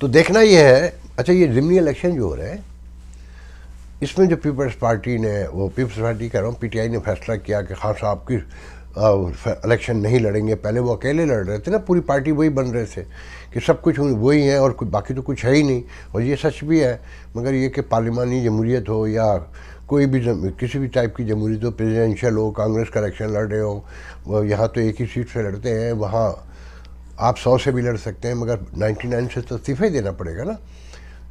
تو دیکھنا یہ ہے. اچھا یہ ضمنی الیکشن جو ہو رہے ہیں اس میں جو پیپلز پارٹی نے پیپلز پارٹی کہہ رہا ہوں پی ٹی آئی نے فیصلہ کیا کہ خان صاحب کی الیکشن نہیں لڑیں گے. پہلے وہ اکیلے لڑ رہے تھے نا, پوری پارٹی وہی بن رہے تھے کہ سب کچھ وہی ہیں اور باقی تو کچھ ہے ہی نہیں. اور یہ سچ بھی ہے, مگر یہ کہ پارلیمانی جمہوریت ہو یا کوئی بھی کسی بھی ٹائپ کی جمہوریت ہو, پریزیڈنشیل ہو, کانگریس کا الیکشن لڑ رہے ہو, یہاں تو ایک ہی سیٹ سے لڑتے ہیں, وہاں آپ 100 سے بھی لڑ سکتے ہیں مگر 99 سے تو استعفے ہی دینا پڑے گا نا.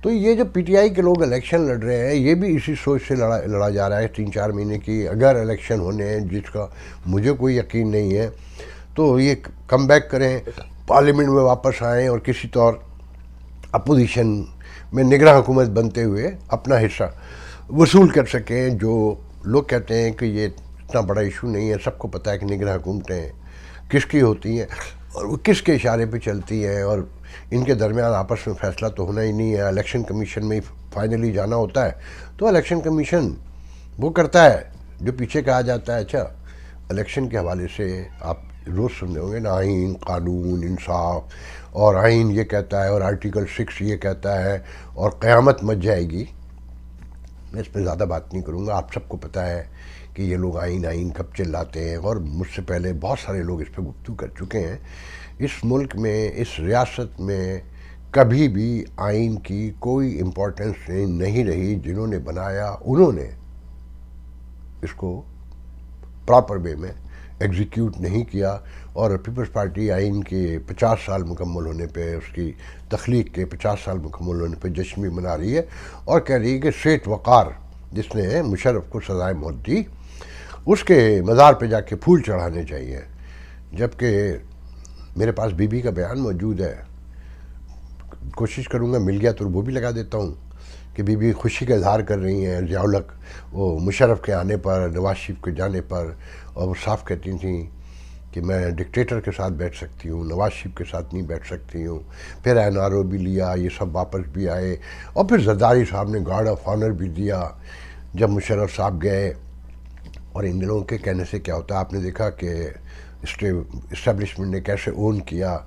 تو یہ جو پی ٹی آئی کے لوگ الیکشن لڑ رہے ہیں یہ بھی اسی سوچ سے لڑا جا رہا ہے 3-4 مہینے کی. اگر الیکشن ہونے ہیں جس کا مجھے کوئی یقین نہیں ہے تو یہ کم بیک کریں, پارلیمنٹ میں واپس آئیں اور کسی طور اپوزیشن میں نگراں حکومت بنتے ہوئے اپنا حصہ وصول کر سکیں. جو لوگ کہتے ہیں کہ یہ اتنا بڑا ایشو نہیں ہے, سب کو پتہ ہے کہ نگراں حکومتیں کس کی ہوتی ہیں اور وہ کس کے اشارے پہ چلتی ہیں, اور ان کے درمیان آپس میں فیصلہ تو ہونا ہی نہیں ہے, الیکشن کمیشن میں ہی فائنلی جانا ہوتا ہے. تو الیکشن کمیشن وہ کرتا ہے جو پیچھے کہا جاتا ہے. اچھا الیکشن کے حوالے سے آپ روز سن رہے ہوں گے نا, آئین, قانون, انصاف, اور آئین یہ کہتا ہے اور آرٹیکل 6 یہ کہتا ہے اور قیامت مچ جائے گی. میں اس پہ زیادہ بات نہیں کروں گا, آپ سب کو پتہ ہے کہ یہ لوگ آئین کب چلاتے ہیں, اور مجھ سے پہلے بہت سارے لوگ اس پہ گفتگو کر چکے ہیں. اس ملک میں, اس ریاست میں کبھی بھی آئین کی کوئی امپورٹنس نہیں رہی. جنہوں نے بنایا انہوں نے اس کو پراپر وے میں ایگزیکیوٹ نہیں کیا, اور پیپلز پارٹی آئین کے 50 سال مکمل ہونے پہ, اس کی تخلیق کے 50 سال مکمل ہونے پہ جشن بھی منا رہی ہے, اور کہہ رہی ہے کہ سیٹ وقار جس نے مشرف کو سزائے موت دی اس کے مزار پہ جا کے پھول چڑھانے چاہیے. جبکہ میرے پاس بی بی کا بیان موجود ہے, کوشش کروں گا مل گیا تو وہ بھی لگا دیتا ہوں, کہ بی بی خوشی کا اظہار کر رہی ہیں ضیاء الحق وہ مشرف کے آنے پر, نواز شریف کے جانے پر, اور وہ صاف کہتی تھیں کہ میں ڈکٹیٹر کے ساتھ بیٹھ سکتی ہوں, نواز شریف کے ساتھ نہیں بیٹھ سکتی ہوں. پھر این آر او بھی لیا, یہ سب واپس بھی آئے, اور پھر زرداری صاحب نے گارڈ آف آنر بھی دیا جب مشرف صاحب گئے. اور ان لوگوں کے کہنے سے کیا ہوتا ہے, آپ نے دیکھا کہ اسٹیبلشمنٹ نے کیسے اون کیا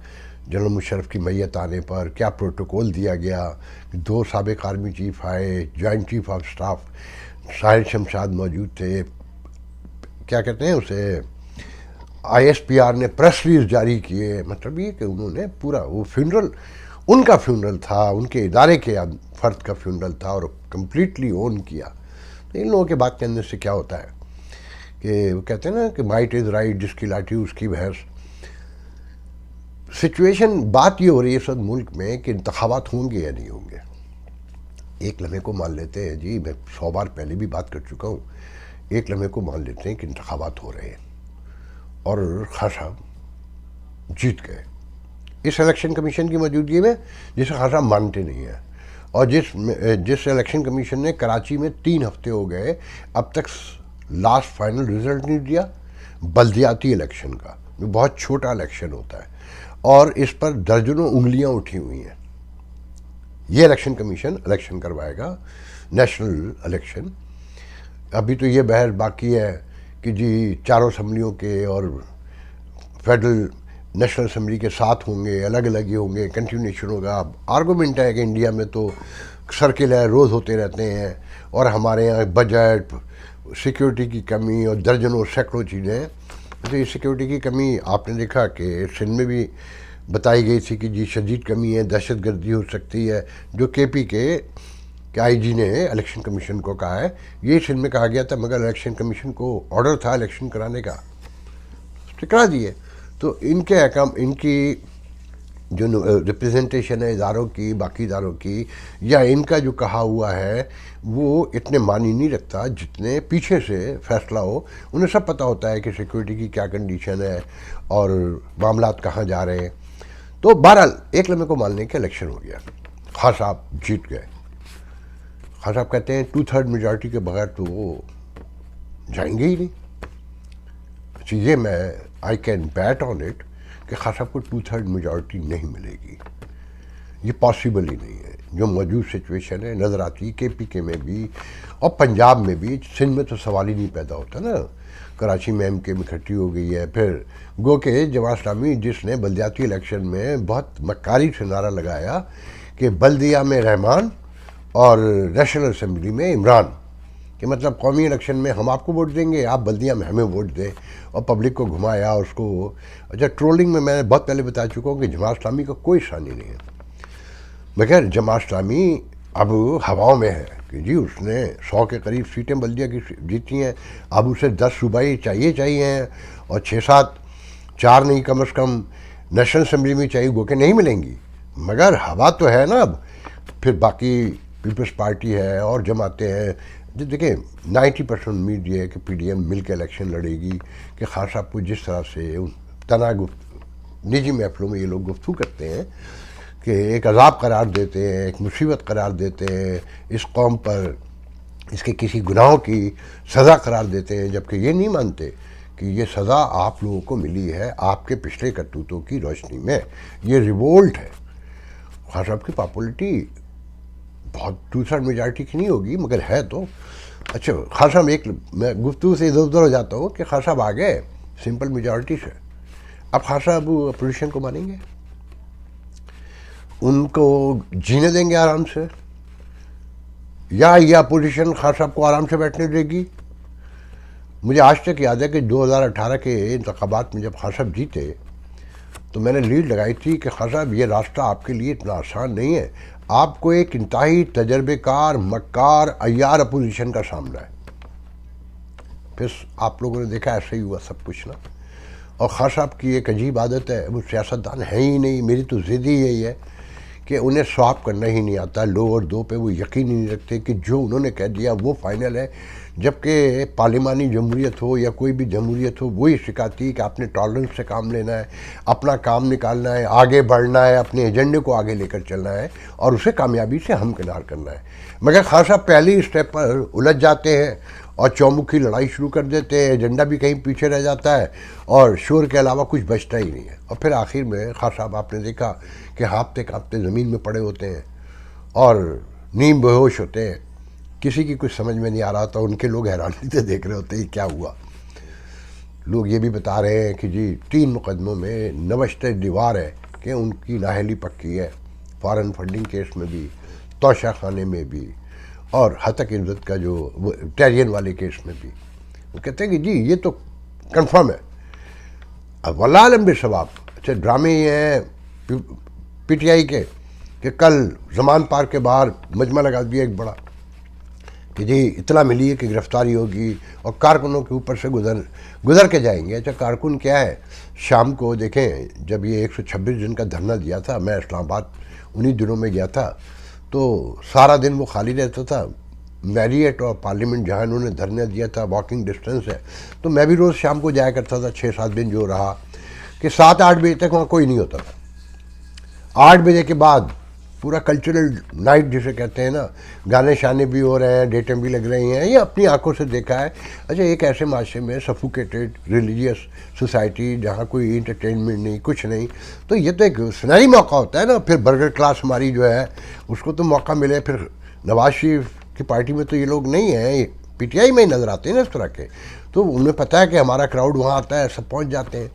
جنرل مشرف کی میت آنے پر, کیا پروٹوکول دیا گیا. 2 سابق آرمی چیف آئے, جوائنٹ چیف آف سٹاف ساحل شمشاد موجود تھے, کیا کہتے ہیں اسے, آئی ایس پی آر نے پریس ریلیز جاری کیے. مطلب یہ کہ انہوں نے پورا وہ فیونرل ان کا فیونرل تھا, ان کے ادارے کے فرد کا فیونرل تھا, اور کمپلیٹلی اون کیا. تو ان لوگوں کے بات کرنے سے کیا ہوتا ہے کہ وہ کہتے ہیں نا کہ مائٹ از رائٹ, جس کی لاٹھی اس کی بحث. سچویشن بات یہ ہو رہی ہے اس وقت ملک میں کہ انتخابات ہوں گے یا نہیں ہوں گے. ایک لمحے کو مان لیتے ہیں, جی میں 100 بار پہلے بھی بات کر چکا ہوں, ایک لمحے کو مان لیتے ہیں کہ انتخابات ہو رہے ہیں اور خان صاحب جیت گئے اس الیکشن کمیشن کی موجودگی میں, جسے خان صاحب مانتے نہیں ہیں, اور جس الیکشن کمیشن نے کراچی میں 3 ہفتے ہو گئے اب تک لاسٹ فائنل رزلٹ نہیں دیا بلدیاتی الیکشن کا, جو بہت چھوٹا الیکشن ہوتا ہے, اور اس پر درجنوں انگلیاں اٹھی ہوئی ہیں. یہ الیکشن کمیشن الیکشن کروائے گا, نیشنل الیکشن. ابھی تو یہ بحث باقی ہے کہ جی چاروں اسمبلیوں کے اور فیڈرل نیشنل اسمبلی کے ساتھ ہوں گے, الگ الگ ہی ہوں گے, کنٹینیوشن ہوگا. آرگومنٹ ہے کہ انڈیا میں تو سرکل ہے, روز ہوتے رہتے ہیں, اور ہمارے یہاں بجٹ, سیکیورٹی کی کمی اور درجنوں سینکڑوں چیزیں. تو یہ سیکیورٹی کی کمی آپ نے دیکھا کہ سندھ میں بھی بتائی گئی تھی کہ جی شدید کمی ہے, دہشت گردی ہو سکتی ہے, جو کے پی کے آئی جی نے الیکشن کمیشن کو کہا ہے. یہ سندھ میں کہا گیا تھا, مگر الیکشن کمیشن کو آرڈر تھا الیکشن کرانے کا, ٹکرا دیے. تو ان کے احکام, ان کی جو ریپرزنٹیشن ہے اداروں کی, باقی اداروں کی, یا ان کا جو کہا ہوا ہے وہ اتنے معنی نہیں رکھتا جتنے پیچھے سے فیصلہ ہو. انہیں سب پتہ ہوتا ہے کہ سیکیورٹی کی کیا کنڈیشن ہے اور معاملات کہاں جا رہے ہیں. تو بہرحال ایک لمحے کو مان لیں کہ الیکشن ہو گیا, خان صاحب جیت گئے. خان صاحب کہتے ہیں 2/3 میجارٹی کے بغیر تو وہ جائیں گے ہی نہیں. یہ میں I can bet on it کہ خان صاحب کو 2/3 میجارٹی نہیں ملے گی, یہ پاسبل ہی نہیں ہے. جو موجود سچویشن ہے نظر آتی ہے کے پی کے میں بھی اور پنجاب میں بھی. سندھ میں تو سوال ہی نہیں پیدا ہوتا نا, کراچی میں ایم کے میں اکٹھی ہو گئی ہے. پھر گو کہ جماعت اسلامی جس نے بلدیاتی الیکشن میں بہت مکاری سے نعرہ لگایا کہ کہ بلدیہ میں رحمان اور نیشنل اسمبلی میں عمران، کہ مطلب قومی الیکشن میں ہم آپ کو ووٹ دیں گے، آپ بلدیہ میں ہمیں ووٹ دیں، اور پبلک کو گھمایا اس کو. اچھا ٹرولنگ میں میں نے بہت پہلے بتا چکا ہوں کہ جماعت اسلامی کا کوئی ثانی نہیں ہے، مگر جماعت اسلامی اب ہواؤں میں ہے کہ جی اس نے 100 کے قریب سیٹیں بلدیہ کی جیتی ہیں، اب اسے 10 صوبائی چاہیے ہیں، اور 6-7 4 نہیں کم از کم نیشنل اسمبلی میں چاہیے، گو کہ نہیں ملیں گی، مگر ہوا تو ہے نا. اب پھر باقی پیپلز پارٹی ہے اور جماعتیں ہیں. دیکھیں 90% امید یہ ہے کہ پی ڈی ایم مل کے الیکشن لڑے گی، کہ خان صاحب کو جس طرح سے نجی محفلوں میں یہ لوگ گفتگو کرتے ہیں کہ ایک عذاب قرار دیتے ہیں، ایک مصیبت قرار دیتے ہیں اس قوم پر، اس کے کسی گناہوں کی سزا قرار دیتے ہیں، جبکہ یہ نہیں مانتے کہ یہ سزا آپ لوگوں کو ملی ہے آپ کے پچھلے کرتوتوں کی روشنی میں. یہ ریوولٹ ہے. خان صاحب کی پاپولرٹی بہت 2/3 میجارٹی کی نہیں ہوگی مگر ہے تو. اچھا خان صاحب میں گفتگو سے ادھر ادھر ہو جاتا ہوں کہ خان صاحب آ گئے سمپل میجارٹی سے، اب خان صاحب اپوزیشن کو مانیں گے؟ ان کو جینے دیں گے آرام سے، یا یہ اپوزیشن خان صاحب کو آرام سے بیٹھنے دے گی؟ مجھے آج تک یاد ہے کہ 2018 کے انتخابات میں جب خان صاحب جیتے تو میں نے لیڈ لگائی تھی کہ خان صاحب یہ راستہ آپ کے لیے اتنا آسان نہیں ہے، آپ کو ایک انتہائی تجربے کار مکار عیار اپوزیشن کا سامنا ہے. پھر آپ لوگوں نے دیکھا ایسا ہی ہوا سب کچھ نا. اور خان صاحب کی ایک عجیب عادت ہے، وہ سیاستدان ہے ہی نہیں، میری تو ضد ہی یہی ہے کہ انہیں سواب کرنا ہی نہیں آتا. لو اور دو پہ وہ یقین ہی نہیں رکھتے کہ جو انہوں نے کہہ دیا وہ فائنل ہے. جبکہ پارلیمانی جمہوریت ہو یا کوئی بھی جمہوریت ہو وہی سکھاتی ہے کہ آپ نے ٹالرنس سے کام لینا ہے، اپنا کام نکالنا ہے، آگے بڑھنا ہے، اپنے ایجنڈے کو آگے لے کر چلنا ہے اور اسے کامیابی سے ہمکنار کرنا ہے. مگر خان صاحب پہلی اسٹیپ پر الجھ جاتے ہیں اور چومکھی لڑائی شروع کر دیتے ہیں، ایجنڈا بھی کہیں پیچھے رہ جاتا ہے اور شور کے علاوہ کچھ بچتا ہی نہیں ہے. اور پھر آخر میں خان صاحب آپ نے دیکھا کہ ہانپتے کانپتے زمین میں پڑے ہوتے ہیں اور نیم بے ہوش ہوتے ہیں. کسی کی کچھ سمجھ میں نہیں آ رہا تھا، ان کے لوگ حیرانی سے دیکھ رہے ہوتے ہیں کیا ہوا. لوگ یہ بھی بتا رہے ہیں کہ جی 3 مقدموں میں نوشتہ دیوار ہے کہ ان کی نااہلی پکی ہے، فارن فنڈنگ کیس میں بھی، توشہ خانے میں بھی، اور ہتک عزت کا جو ٹیرین والے کیس میں بھی. وہ کہتے ہیں کہ جی یہ تو کنفرم ہے. اب واللہ عالم بالصواب. اچھا ڈرامے یہ ہیں پی ٹی آئی کے کہ کل زمان پارک کے باہر مجمع لگا دیا ایک بڑا کہ جی اطلاع ملی ہے کہ گرفتاری ہوگی اور کارکنوں کے اوپر سے گزر کے جائیں گے. اچھا کارکن کیا ہے؟ شام کو دیکھیں جب یہ 126 دن کا دھرنا دیا تھا، میں اسلام آباد انہی دنوں میں گیا تھا تو سارا دن وہ خالی رہتا تھا. میریٹ اور پارلیمنٹ جہاں انہوں نے دھرنا دیا تھا واکنگ ڈسٹینس ہے، تو میں بھی روز شام کو جایا کرتا تھا. 6-7 دن جو رہا کہ 7-8 بجے تک وہاں کوئی نہیں ہوتا تھا. 8 بجے کے بعد پورا کلچرل نائٹ جسے کہتے ہیں نا، گانے شانے بھی ہو رہے ہیں، ڈیٹیں بھی لگ رہی ہیں. یہ اپنی آنکھوں سے دیکھا ہے. اچھا ایک ایسے معاشرے میں سفوکیٹڈ ریلیجیس سوسائٹی جہاں کوئی انٹرٹینمنٹ نہیں کچھ نہیں، تو یہ تو ایک سنہری موقع ہوتا ہے نا. پھر برگر کلاس ہماری جو ہے اس کو تو موقع ملے. پھر نواز شریف کی پارٹی میں تو یہ لوگ نہیں ہیں، پی ٹی آئی میں ہی نظر آتے ہیں نا اس طرح کے، تو انہیں پتہ ہے کہ ہمارا کراؤڈ وہاں آتا ہے، سب پہنچ جاتے ہیں.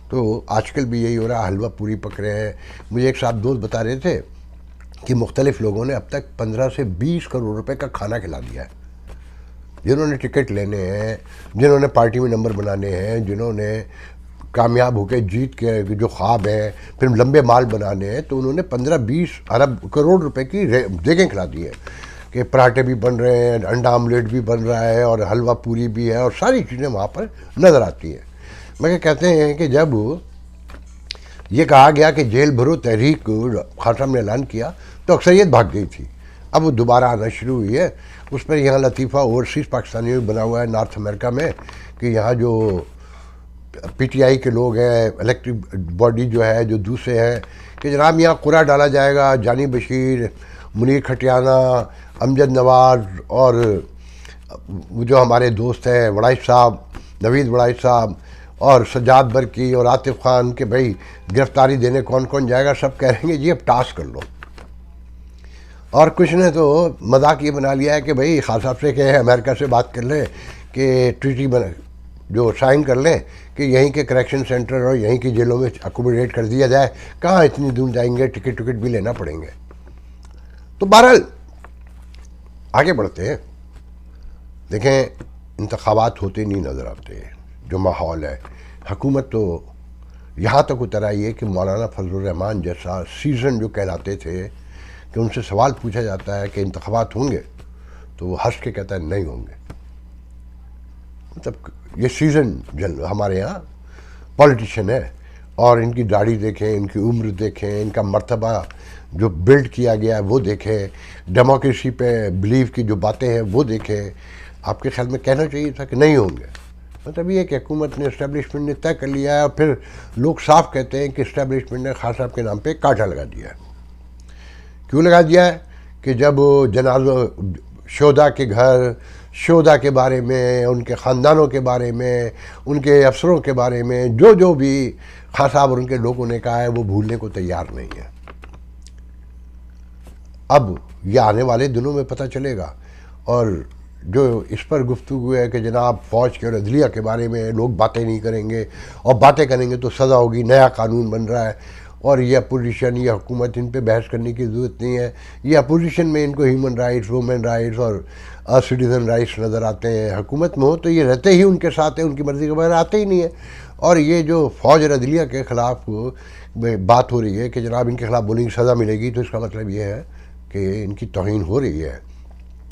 تو آج کل بھی یہی ہو رہا ہے، حلوہ پوری پک رہے ہیں. مجھے ایک صاحب دوست بتا رہے تھے کہ مختلف لوگوں نے اب تک 15 سے 20 کروڑ روپے کا کھانا کھلا دیا ہے، جنہوں نے ٹکٹ لینے ہیں، جنہوں نے پارٹی میں نمبر بنانے ہیں، جنہوں نے کامیاب ہو کے جیت کے جو خواب ہیں پھر لمبے مال بنانے ہیں، تو انہوں نے 15-20 ارب کروڑ روپے کی دیگیں کھلا دی ہیں کہ پراٹھے بھی بن رہے ہیں، انڈا آملیٹ بھی بن رہا ہے اور حلوہ پوری بھی ہے اور ساری چیزیں وہاں پر نظر آتی ہیں. مگر کہتے ہیں کہ جب یہ کہا گیا کہ جیل بھرو تحریک خان صاحب نے اعلان کیا تو اکثریت بھاگ گئی تھی. اب وہ دوبارہ آنا شروع ہوئی ہے. اس پر یہاں لطیفہ اوورسیز پاکستانیوں میں بنا ہوا ہے نارتھ امریکہ میں کہ یہاں جو پی ٹی آئی کے لوگ ہیں، الیکٹرک باڈی جو ہے جو دوسرے ہیں، کہ جناب یہاں قرعہ ڈالا جائے گا جانی بشیر، منیر کھٹیانہ، امجد نواز اور وہ جو ہمارے دوست ہیں وڑائچ صاحب، نوید وڑائچ صاحب اور سجاد برکی اور عاطف خان کہ بھائی گرفتاری دینے کون کون جائے گا. سب کہہ رہیں گے جی اب ٹاس کر لو. اور کچھ نے تو مذاق یہ بنا لیا ہے کہ بھائی خان صاحب سے کہ امریکہ سے بات کر لیں کہ ٹریٹی جو سائن کر لیں کہ یہیں کے کریکشن سینٹر اور یہیں کی جیلوں میں اکوموڈیٹ کر دیا جائے. کہاں اتنی دور جائیں گے، ٹکٹ بھی لینا پڑیں گے. تو بہرحال آگے بڑھتے ہیں. دیکھیں انتخابات ہوتے نہیں نظر آتے. جو ماحول ہے حکومت تو یہاں تک اتر آئی ہے کہ مولانا فضل الرحمان جیسا سیزن جو کہلاتے تھے کہ ان سے سوال پوچھا جاتا ہے کہ انتخابات ہوں گے تو وہ ہنس کے کہتا ہے نہیں ہوں گے. مطلب یہ سیزن ہمارے یہاں پولیٹیشین ہے. اور ان کی داڑھی دیکھیں, ان کی عمر دیکھیں, ان کا مرتبہ جو بلڈ کیا گیا ہے وہ دیکھیں, ڈیموکریسی پہ بلیو کی جو باتیں ہیں وہ دیکھیں. آپ کے خیال میں کہنا چاہیے تھا کہ نہیں ہوں گے. مطلب یہ کہ حکومت نے اسٹیبلشمنٹ نے طے کر لیا ہے اور پھر لوگ صاف کہتے ہیں کہ اسٹیبلشمنٹ نے خان صاحب کے نام پہ کانٹا لگا دیا ہے. کیوں لگا دیا ہے؟ کہ جب جنازہ شہداء کے گھر, شہداء کے بارے میں, ان کے خاندانوں کے بارے میں, ان کے افسروں کے بارے میں جو بھی خان صاحب اور ان کے لوگوں نے کہا ہے وہ بھولنے کو تیار نہیں ہے. اب یہ آنے والے دنوں میں پتہ چلے گا. اور جو اس پر گفتگو ہے کہ جناب فوج کے اور عدلیہ کے بارے میں لوگ باتیں نہیں کریں گے اور باتیں کریں گے تو سزا ہوگی, نیا قانون بن رہا ہے, اور یہ اپوزیشن یہ حکومت ان پہ بحث کرنے کی ضرورت نہیں ہے. یہ اپوزیشن میں ان کو ہیومن رائٹس, وومن رائٹس اور سٹیزن رائٹس نظر آتے ہیں. حکومت میں ہو تو یہ رہتے ہی ان کے ساتھ ہیں, ان کی مرضی کے بغیر آتے ہی نہیں ہے. اور یہ جو فوج اور عدلیہ کے خلاف بات ہو رہی ہے کہ جناب ان کے خلاف بولیں گے سزا ملے گی, تو اس کا مطلب یہ ہے کہ ان کی توہین ہو رہی ہے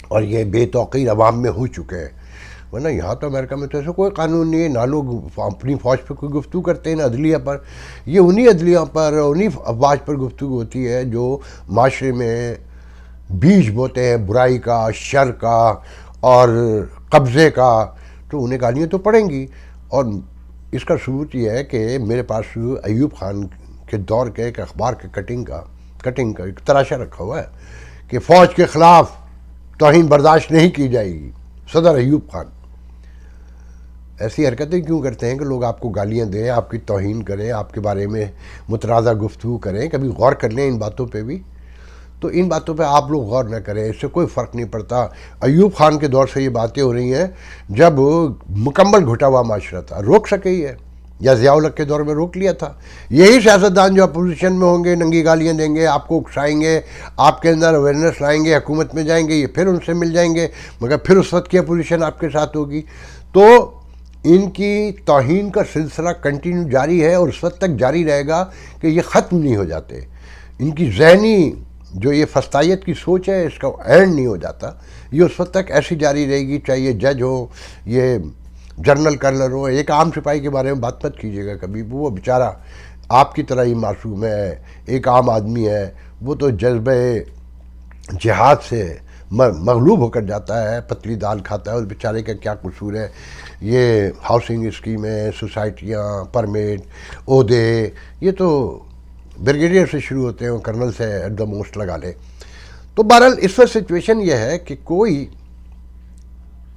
اور یہ بے توقیر عوام میں ہو چکے ہیں. ورنہ یہاں تو امریکہ میں تو ایسا کوئی قانون نہیں ہے, نہ لوگ اپنی فوج پہ کوئی گفتگو کرتے ہیں نہ عدلیہ پر. یہ انہی عدلیہ پر, انہی افواج پر گفتگو ہوتی ہے جو معاشرے میں بیج بوتے ہیں برائی کا, شر کا اور قبضے کا. تو انہیں گالیاں تو پڑیں گی. اور اس کا ثبوت یہ ہے کہ میرے پاس ایوب خان کے دور کے ایک اخبار کے کٹنگ کا ایک تراشا رکھا ہوا ہے کہ فوج کے خلاف توہین برداشت نہیں کی جائے گی, صدر ایوب خان. ایسی حرکتیں کیوں کرتے ہیں کہ لوگ آپ کو گالیاں دیں, آپ کی توہین کریں, آپ کے بارے میں متنازع گفتگو کریں؟ کبھی غور کر لیں ان باتوں پہ بھی. تو ان باتوں پہ آپ لوگ غور نہ کریں, اس سے کوئی فرق نہیں پڑتا. ایوب خان کے دور سے یہ باتیں ہو رہی ہیں جب مکمل گھٹا ہوا معاشرہ تھا, روک سکے ہی ہے, یا ضیاء الحق کے دور میں روک لیا تھا. یہی سیاستدان جو اپوزیشن میں ہوں گے ننگی گالیاں دیں گے, آپ کو اکسائیں گے, آپ کے اندر اویئرنیس لائیں گے, حکومت میں جائیں گے, یہ پھر ان سے مل جائیں گے, مگر پھر اس وقت کی اپوزیشن آپ کے ساتھ ہوگی. تو ان کی توہین کا سلسلہ کنٹینیو جاری ہے اور اس وقت تک جاری رہے گا کہ یہ ختم نہیں ہو جاتے. ان کی ذہنی جو یہ فسطائیت کی سوچ ہے اس کا اینڈ نہیں ہو جاتا. یہ اس وقت تک ایسی جاری رہے گی, چاہے یہ جج ہو, یہ جنرل کرنل ہو. ایک عام سپاہی کے بارے میں بات مت کیجیے گا کبھی, وہ بیچارہ آپ کی طرح ہی معصوم ہے, ایک عام آدمی ہے. وہ تو جذبہ جہاد سے مغلوب ہو کر جاتا ہے, پتلی دال کھاتا ہے. اس بیچارے کا کیا قصور ہے؟ یہ ہاؤسنگ اسکیمیں, سوسائٹیاں, پرمٹ, عہدے, یہ تو بریگیڈیئر سے شروع ہوتے ہیں, کرنل سے ایٹ دا موسٹ لگا لے. تو بہرحال اس وقت سچویشن یہ ہے کہ کوئی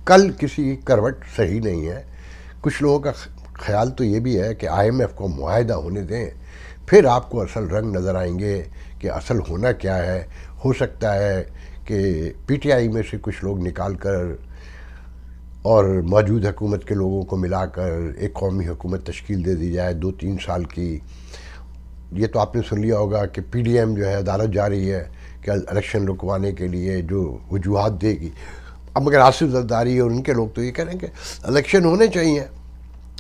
کل کسی کروٹ صحیح نہیں ہے. کچھ لوگوں کا خیال تو یہ بھی ہے کہ آئی ایم ایف کو معاہدہ ہونے دیں, پھر آپ کو اصل رنگ نظر آئیں گے کہ اصل ہونا کیا ہے. ہو سکتا ہے کہ پی ٹی آئی میں سے کچھ لوگ نکال کر اور موجود حکومت کے لوگوں کو ملا کر ایک قومی حکومت تشکیل دے دی جائے 2-3 سال کی. یہ تو آپ نے سن لیا ہوگا کہ پی ڈی ایم جو ہے عدالت جا رہی ہے کہ الیکشن رکوانے کے لیے جو وجوہات دے گی. اب مگر آصف زرداری اور ان کے لوگ تو یہ کہہ رہے ہیں کہ الیکشن ہونے چاہیے,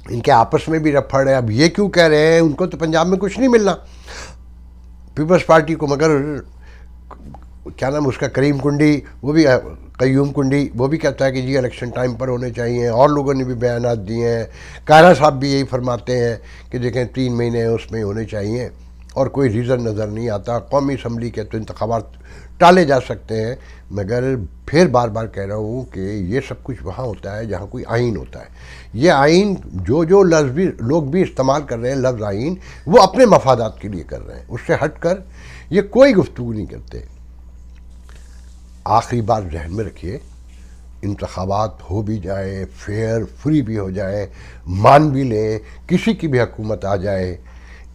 ان کے آپس میں بھی رفڑ ہے. اب یہ کیوں کہہ رہے ہیں؟ ان کو تو پنجاب میں کچھ نہیں ملنا پیپلز پارٹی کو, مگر کیا نام اس کا کریم کنڈی, وہ بھی قیوم کنڈی, وہ بھی کہتا ہے کہ جی الیکشن ٹائم پر ہونے چاہیے. اور لوگوں نے بھی بیانات دیے ہیں, کائرہ صاحب بھی یہی فرماتے ہیں کہ دیکھیں 3 مہینے اس میں ہونے چاہیے, اور کوئی ریزن نظر نہیں آتا. قومی اسمبلی کے تو انتخابات ٹالے جا سکتے ہیں, مگر پھر بار بار کہہ رہا ہوں کہ یہ سب کچھ وہاں ہوتا ہے جہاں کوئی آئین ہوتا ہے. یہ آئین جو لفظ بھی لوگ بھی استعمال کر رہے ہیں, لفظ آئین, وہ اپنے مفادات کے لیے کر رہے ہیں. اس سے ہٹ کر یہ کوئی گفتگو نہیں کرتے. آخری بار ذہن میں رکھیے, انتخابات ہو بھی جائیں, فیئر فری بھی ہو جائیں, مان بھی لیں, کسی کی بھی حکومت آ جائے,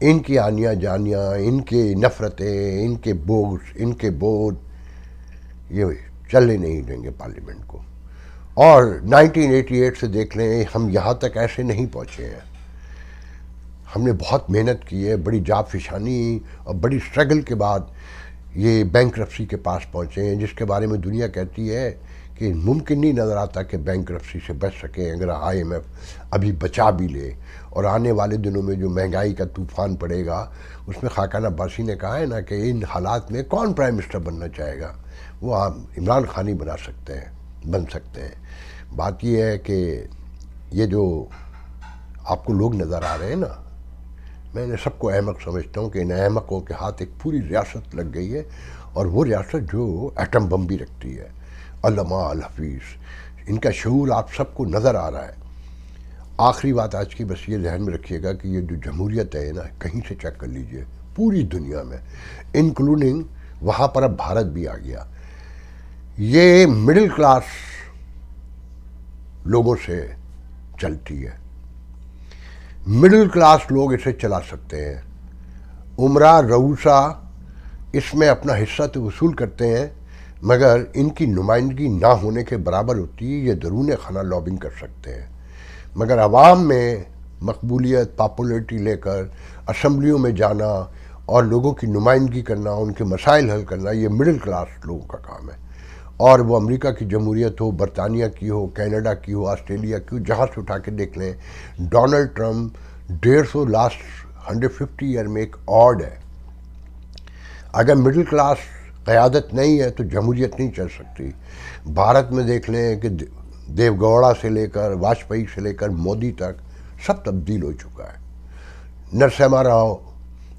ان کی آنیاں جانیاں, ان کی نفرتیں, ان کے بوجھ, ان کے بودھ, یہ چلنے نہیں دیں گے پارلیمنٹ کو. اور 1988 سے دیکھ لیں, ہم یہاں تک ایسے نہیں پہنچے ہیں. ہم نے بہت محنت کی ہے, بڑی جاب فشانی اور بڑی اسٹرگل کے بعد یہ بینکرپسی کے پاس پہنچے ہیں، جس کے بارے میں دنیا کہتی ہے کہ ممکن نہیں نظر آتا کہ بینکرپسی سے بچ سکیں اگر IMF ابھی بچا بھی لے. اور آنے والے دنوں میں جو مہنگائی کا طوفان پڑے گا اس میں خاقان عباسی نے کہا ہے نا کہ ان حالات میں کون پرائم منسٹر بننا چاہے گا، وہ عمران خان ہی بن سکتے ہیں. بات یہ ہے کہ یہ جو آپ کو لوگ نظر آ رہے ہیں نا، میں نے سب کو احمق سمجھتا ہوں کہ ان احمقوں کے ہاتھ ایک پوری ریاست لگ گئی ہے، اور وہ ریاست جو ایٹم بم بھی رکھتی ہے. علامہ الحفیظ، ان کا شعور آپ سب کو نظر آ رہا ہے. آخری بات آج کی بس یہ ذہن میں رکھیے گا کہ یہ جو جمہوریت ہے نا، کہیں سے چیک کر لیجئے پوری دنیا میں انکلوڈنگ وہاں پر اب بھارت بھی آ گیا، یہ مڈل کلاس لوگوں سے چلتی ہے. مڈل کلاس لوگ اسے چلا سکتے ہیں. عمرہ رؤوسا اس میں اپنا حصہ تو وصول کرتے ہیں، مگر ان کی نمائندگی نہ ہونے کے برابر ہوتی ہے. یہ درون خانہ لابنگ کر سکتے ہیں، مگر عوام میں مقبولیت پاپولیرٹی لے کر اسمبلیوں میں جانا اور لوگوں کی نمائندگی کرنا، ان کے مسائل حل کرنا، یہ مڈل کلاس لوگوں کا کام ہے. اور وہ امریکہ کی جمہوریت ہو، برطانیہ کی ہو، کینیڈا کی ہو، آسٹریلیا کی ہو، جہاں سے اٹھا کے دیکھ لیں، ڈونلڈ ٹرمپ 150 لاسٹ 150 ایئر میں ایک آڈ ہے. اگر مڈل کلاس قیادت نہیں ہے تو جمہوریت نہیں چل سکتی. بھارت میں دیکھ لیں کہ دیو گوڑا سے لے کر واجپئی سے لے کر مودی تک سب تبدیل ہو چکا ہے. نرسمہا راؤ،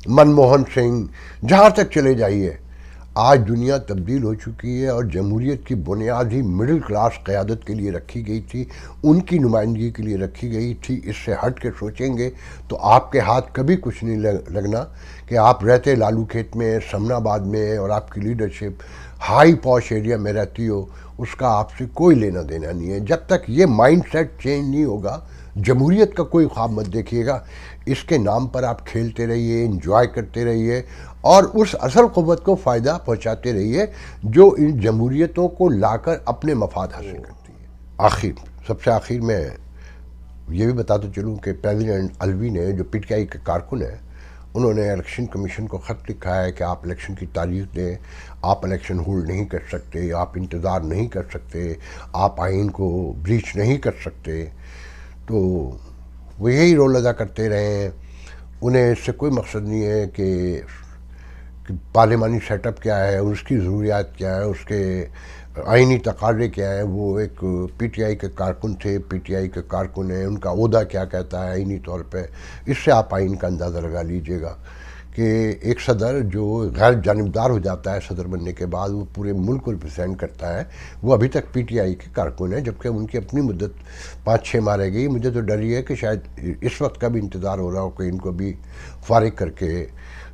منموہن سنگھ، جہاں تک چلے جائیے، آج دنیا تبدیل ہو چکی ہے. اور جمہوریت کی بنیاد ہی مڈل کلاس قیادت کے لیے رکھی گئی تھی، ان کی نمائندگی کے لیے رکھی گئی تھی. اس سے ہٹ کے سوچیں گے تو آپ کے ہاتھ کبھی کچھ نہیں لگنا کہ آپ رہتے لالو کھیت میں، سمنا آباد میں، اور آپ کی لیڈرشپ ہائی پوش ایریا میں رہتی ہو، اس کا آپ سے کوئی لینا دینا نہیں ہے. جب تک یہ مائنڈ سیٹ چینج نہیں ہوگا، جمہوریت کا کوئی خواب مت دیکھیے گا. اس کے نام پر آپ کھیلتے رہیے، انجوائے کرتے رہیے، اور اس اصل قوت کو فائدہ پہنچاتے رہیے جو ان جمہوریتوں کو لا کر اپنے مفاد حاصل کرتی ہے. سب سے آخر میں یہ بھی بتاتا چلوں کہ پریزیڈنٹ الوی نے، جو PTI کے کارکن ہیں، انہوں نے الیکشن کمیشن کو خط لکھا ہے کہ آپ الیکشن کی تاریخ دیں، آپ الیکشن ہولڈ نہیں کر سکتے، آپ انتظار نہیں کر سکتے، آپ آئین کو بریچ نہیں کر سکتے. تو وہ یہی رول ادا کرتے رہے ہیں. انہیں اس سے کوئی مقصد نہیں ہے کہ پارلیمانی سیٹ اپ کیا ہے، اس کی ضروریات کیا ہے، اس کے آئینی تقاضے کیا ہیں. وہ ایک PTI کے کارکن تھے، PTI کے کارکن ہیں، ان کا عہدہ کیا کہتا ہے آئینی طور پہ. اس سے آپ آئین کا اندازہ لگا لیجئے گا کہ ایک صدر جو غیر جانبدار ہو جاتا ہے صدر بننے کے بعد، وہ پورے ملک کو ریپرزینٹ کرتا ہے. وہ ابھی تک PTI کے کارکن ہیں، جبکہ ان کی اپنی مدت 5-6 ماہ رہ گئی. مجھے تو ڈر یہ ہے کہ شاید اس وقت کا بھی انتظار ہو رہا ہو کہ ان کو بھی فارغ کر کے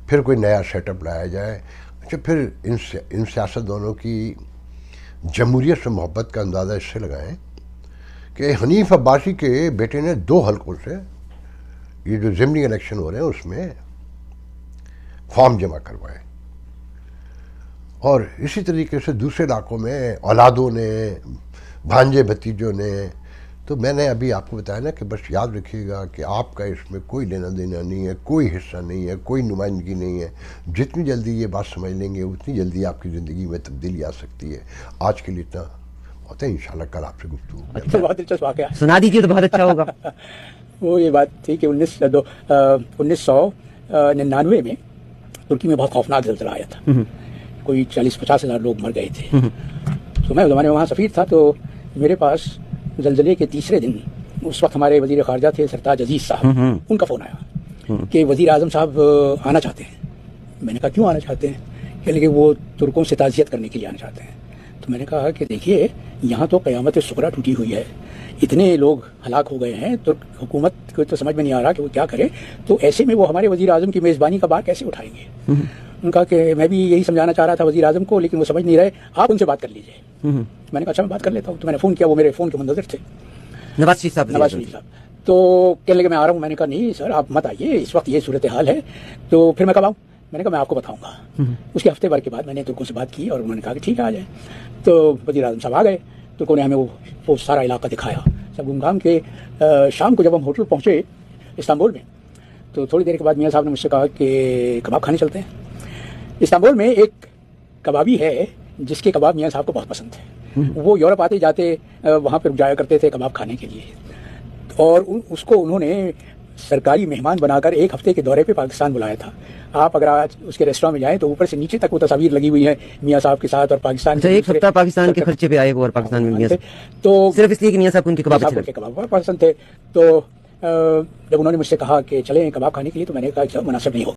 پھر کوئی نیا سیٹ اپ لایا جائے. اچھا، پھر ان سیاستدانوں کی جمہوریت سے محبت کا اندازہ اس سے لگائیں کہ حنیف عباسی کے بیٹے نے 2 حلقوں سے یہ جو ضمنی الیکشن ہو رہے ہیں اس میں فارم جمع کروائے، اور اسی طریقے سے دوسرے علاقوں میں اولادوں نے، بھانجے بھتیجوں نے. تو میں نے ابھی آپ کو بتایا نا کہ بس یاد رکھیے گا کہ آپ کا اس میں کوئی لینا دینا نہیں ہے، کوئی حصہ نہیں ہے، کوئی نمائندگی نہیں ہے. جتنی جلدی یہ بات سمجھ لیں گے اتنی جلدی آپ کی زندگی میں تبدیلی آ سکتی ہے. آج کے لیے اتنا ہوتا ہے، انشاءاللہ کل آپ سے گفتگو. اچھا، بہت دلچسپ واقعہ سنا دیجیے تو بہت اچھا ہوگا. وہ یہ بات تھی کہ 1999 میں ترکی میں بہت خوفناک زلزلہ آیا تھا. کوئی 40-50 ہزار لوگ مر گئے تھے. تو میں اس زمانے میں وہاں سفیر تھا. تو میرے پاس زلزلے کے تیسرے دن اس وقت ہمارے وزیر خارجہ تھے سرتاج عزیز صاحب، ان کا فون آیا کہ وزیر اعظم صاحب آنا چاہتے ہیں. میں نے کہا کیوں آنا چاہتے ہیں؟ کہنے کہ وہ ترکوں سے تعزیت کرنے کے لیے آنا چاہتے ہیں. تو میں نے کہا کہ دیکھیے یہاں تو قیامت صغریٰ ٹوٹی ہوئی ہے، اتنے لوگ ہلاک ہو گئے ہیں، تو حکومت کو تو سمجھ میں نہیں آ رہا کہ وہ کیا کرے. تو ایسے میں وہ ہمارے وزیر اعظم کی میزبانی کا بار کیسے اٹھائیں گے؟ ان کا کہ میں بھی یہی سمجھانا چاہ رہا تھا وزیر اعظم کو، لیکن وہ سمجھ نہیں رہے، آپ ان سے بات کر لیجیے. میں نے کہا اچھا میں بات کر لیتا ہوں. تو میں نے فون کیا، وہ میرے فون کے منتظر تھے، نواز شریف صاحب. تو کہنے لگے میں آ رہا ہوں. میں نے کہا نہیں سر آپ مت آئیے، اس وقت یہ صورتحال ہے. تو پھر میں کب آؤں؟ میں نے کہا میں آپ کو بتاؤں گا. اس کے ہفتے بھر کے بعد میں نے ترکوں سے بات کی اور انہوں نے کہا کہ ٹھیک ہے آ جائیں. تو وزیر اعظم صاحب آ گئے. ترکوں نے ہمیں وہ سارا علاقہ دکھایا سب گھوم گھام کے. شام کو جب ہم ہوٹل پہنچے استنبول میں، تو تھوڑی دیر کے بعد میاں صاحب نے مجھ سے کہا کہ کباب کھانے چلتے ہیں. استنبول میں ایک کبابی ہے جس کے کباب میاں صاحب کو بہت پسند تھے. وہ یورپ آتے جاتے وہاں پہ جایا کرتے تھے کباب کھانے کے لیے, اور اس کو انہوں نے سرکاری مہمان بنا کر ایک ہفتے کے دورے پہ پاکستان بلایا تھا. آپ اگر آج اس کے ریسٹوراں میں جائیں تو اوپر سے نیچے تک وہ تصاویر لگی ہوئی ہیں میاں صاحب کے ساتھ, اور پاکستان اچھا, ایک ہفتہ پاکستان کے خرچے پہ آئے وہ, اور پاکستان میں میاں صاحب تو صرف اس لیے کہ میاں صاحب کو ان کے کباب اچھے لگے. کباب بہت پسند تھے. تو جب انہوں نے مجھ سے کہا کہ چلیں کباب کھانے کے لیے, تو میں نے کہا مناسب نہیں ہو.